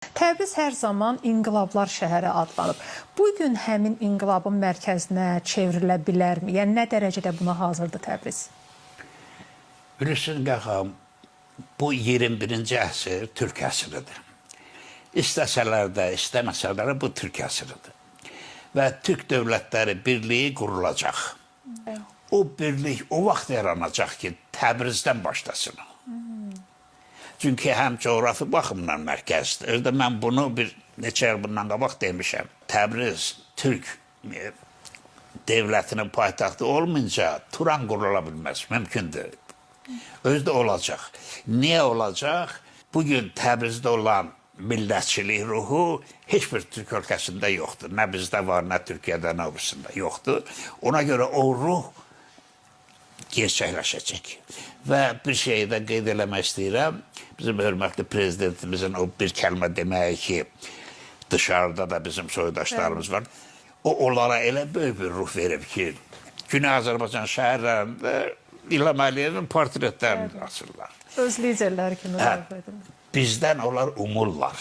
Təbriz hər zaman inqilablar şəhəri adlanıb. Bugün həmin inqilabın mərkəzinə çevrilə bilərmi? Yəni, nə dərəcədə buna hazırdır Təbriz? Bilirsiniz, Qəxam, bu 21-ci əsr Türk əsridir. İstəsələr də, istəməsələr də bu Türk əsridir. Və Türk dövlətləri birliyi qurulacaq. O birlik o vaxt yaranacaq ki, Təbrizdən başlasın. Çünki həm coğrafi baxımdan mərkəzdir. Özdə mən bunu bir neçə il bundan qabaq demişəm. Təbriz Türk dövlətinin paytaxtı olmayınca Turan qurula bilməz, mümkündür. Özdə olacaq. Niyə olacaq? Bugün Təbrizdə olan millətçilik ruhu heç bir Türk ölkəsində yoxdur. Nə bizdə var, nə Türkiyədə, nə obisində yoxdur. Ona görə o ruh gerçəkləşəcək. Və bir şeyi də qeyd eləmək istəyirəm. Bizim hörmətli prezidentimizin o bir kəlmə deməyi ki, dışarıda da bizim soydaşlarımız var. O, onlara elə böyük bir ruh verib ki, Güney Azərbaycan şəhərlərində İlham Əliyevin portretlərini asırlar. Öz liderləri kimi. Bizdən onlar umurlar.